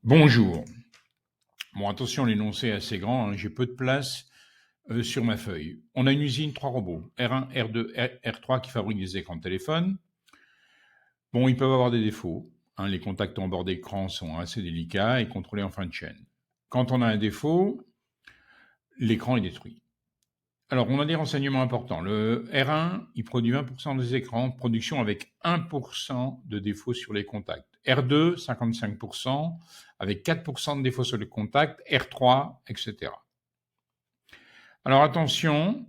Bonjour. Bon, attention, l'énoncé est assez grand, j'ai peu de place sur ma feuille. On a une usine, 3 robots, R1, R2, R3 qui fabriquent des écrans de téléphone. Bon, ils peuvent avoir des défauts. Les contacts en bord d'écran sont assez délicats et contrôlés en fin de chaîne. Quand on a un défaut, l'écran est détruit. Alors, on a des renseignements importants. Le R1, il produit 20% des écrans, production avec 1% de défauts sur les contacts. R2, 55%, avec 4% de défauts sur les contacts. R3, etc. Alors, attention,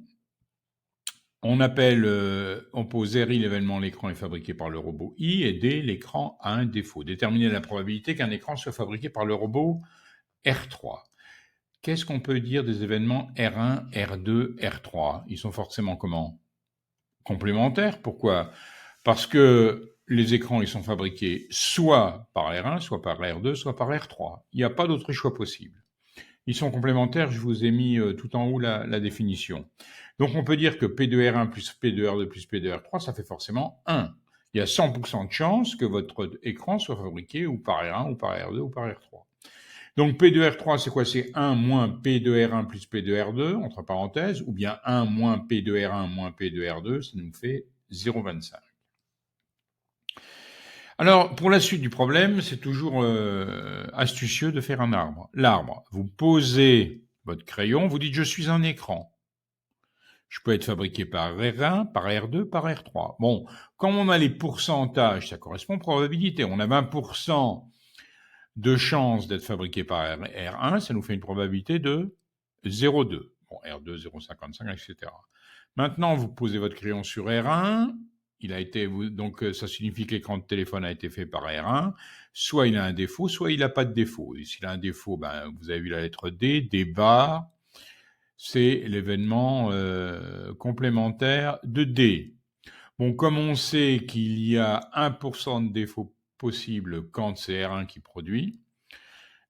on pose RI, l'événement, l'écran est fabriqué par le robot I, et D, l'écran a un défaut. Déterminer la probabilité qu'un écran soit fabriqué par le robot R3. Qu'est-ce qu'on peut dire des événements R1, R2, R3 ? Ils sont forcément comment ? Complémentaires. Pourquoi ? Parce que les écrans, ils sont fabriqués soit par R1, soit par R2, soit par R3. Il n'y a pas d'autre choix possible. Ils sont complémentaires, je vous ai mis tout en haut la définition. Donc on peut dire que P2R1 plus P2R2 plus P2R3, ça fait forcément 1. Il y a 100% de chance que votre écran soit fabriqué ou par R1, ou par R2, ou par R3. Donc P2R3, c'est quoi ? C'est 1 moins P2R1 plus P2R2, entre parenthèses, ou bien 1 moins P2R1 moins P2R2, ça nous fait 0,25. Alors, pour la suite du problème, c'est toujours astucieux de faire un arbre. L'arbre, vous posez votre crayon, vous dites « je suis un écran ». Je peux être fabriqué par R1, par R2, par R3. Bon, comme on a les pourcentages, ça correspond aux probabilités. On a 20% de chance d'être fabriqué par R1, ça nous fait une probabilité de 0,2. Bon, R2, 0,55, etc. Maintenant, vous posez votre crayon sur R1, donc ça signifie que l'écran de téléphone a été fait par R1, soit il a un défaut, soit il n'a pas de défaut. Et s'il a un défaut, vous avez vu la lettre D, D bar, c'est l'événement complémentaire de D. Bon, comme on sait qu'il y a 1% de défaut possible quand c'est R1 qui produit,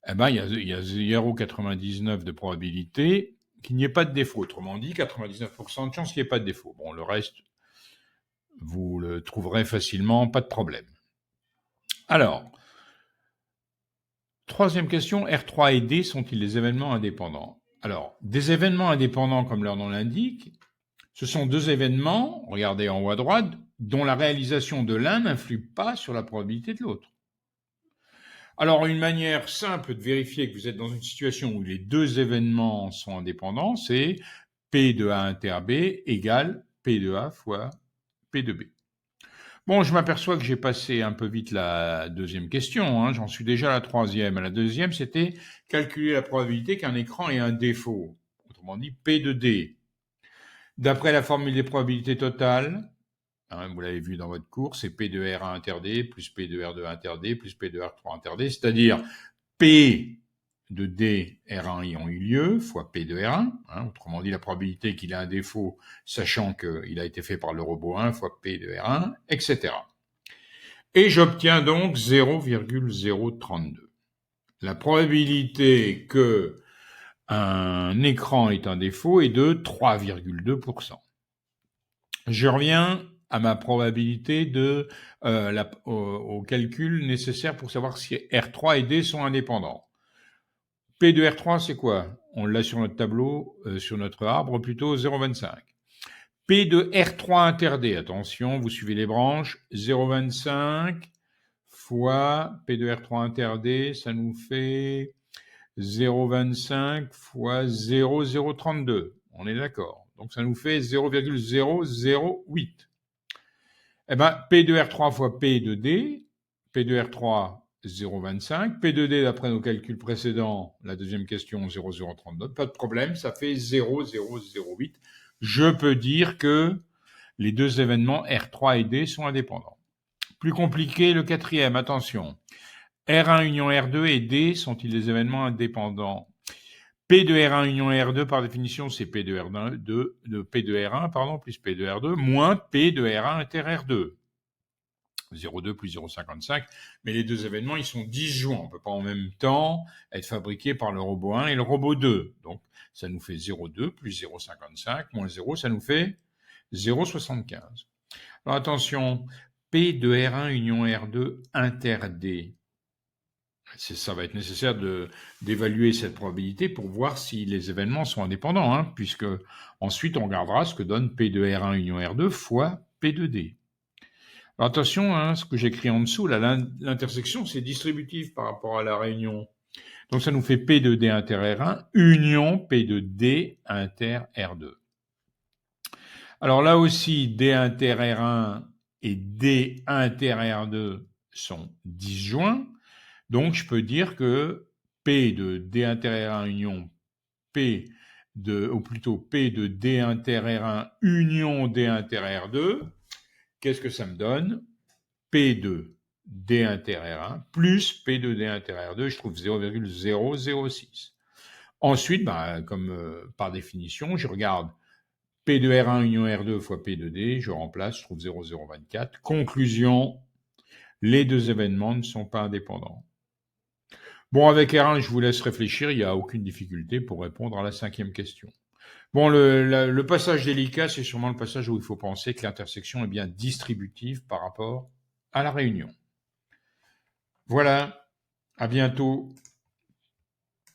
il y a 0,99 de probabilité qu'il n'y ait pas de défaut. Autrement dit, 99% de chance qu'il n'y ait pas de défaut. Bon, le reste, vous le trouverez facilement, pas de problème. Alors, troisième question, R3 et D sont-ils des événements indépendants ? Alors, des événements indépendants, comme leur nom l'indique, ce sont deux événements, regardez en haut à droite, dont la réalisation de l'un n'influe pas sur la probabilité de l'autre. Alors, une manière simple de vérifier que vous êtes dans une situation où les deux événements sont indépendants, c'est P de A inter B égale P de A fois P de B. Bon, je m'aperçois que j'ai passé un peu vite la deuxième question, j'en suis déjà à la troisième. La deuxième, c'était calculer la probabilité qu'un écran ait un défaut, autrement dit P de D. D'après la formule des probabilités totales, vous l'avez vu dans votre cours, c'est P de R1 inter D plus P de R2 inter D plus P de R3 inter D, c'est-à-dire P de D R1 ayant eu lieu fois P de R1, autrement dit la probabilité qu'il ait un défaut, sachant qu'il a été fait par le robot 1 fois P de R1, etc. Et j'obtiens donc 0,032. La probabilité que un écran ait un défaut est de 3,2%. Je reviens à ma probabilité au calcul nécessaire pour savoir si R3 et D sont indépendants. P de R3, c'est quoi ? On l'a sur notre tableau, sur notre arbre, plutôt 0,25. P de R3 inter D, attention, vous suivez les branches, 0,25 fois P de R3 inter D, ça nous fait 0,25 fois 0,032. On est d'accord. Donc ça nous fait 0,008. P de R3 fois P de D, P de R3, 0,25. P de D, d'après nos calculs précédents, la deuxième question, 0,032. Pas de problème, ça fait 0,008. Je peux dire que les deux événements R3 et D sont indépendants. Plus compliqué, le quatrième, attention. R1 union R2 et D sont-ils des événements indépendants ? P de R1 union R2, par définition, c'est P de R1, P de R1, plus P de R2, moins P de R1 inter R2. 0,2 plus 0,55, mais les deux événements, ils sont disjoints. On ne peut pas en même temps être fabriqués par le robot 1 et le robot 2. Donc, ça nous fait 0,2 plus 0,55 moins 0, ça nous fait 0,75. Alors, attention, P de R1 union R2 inter D. Ça va être nécessaire d'évaluer cette probabilité pour voir si les événements sont indépendants, hein, puisque ensuite on regardera ce que donne P de R1 union R2 fois P de D. Alors attention, hein, ce que j'écris en dessous, là, l'intersection, c'est distributif par rapport à la réunion. Donc ça nous fait P de D inter R1 union P de D inter R2. Alors là aussi, D inter R1 et D inter R2 sont disjoints. Donc, je peux dire que P de D inter R1 union ou plutôt P de D inter R1 union D inter R2, qu'est-ce que ça me donne? P de D inter R1 plus P de D inter R2, je trouve 0,006. Ensuite, comme par définition, je regarde P de R1 union R2 fois P de D, je remplace, je trouve 0,024. Conclusion, les deux événements ne sont pas indépendants. Bon, avec R1, je vous laisse réfléchir, il n'y a aucune difficulté pour répondre à la 5e question. Bon, le passage délicat, c'est sûrement le passage où il faut penser que l'intersection est bien distributive par rapport à la réunion. Voilà, à bientôt.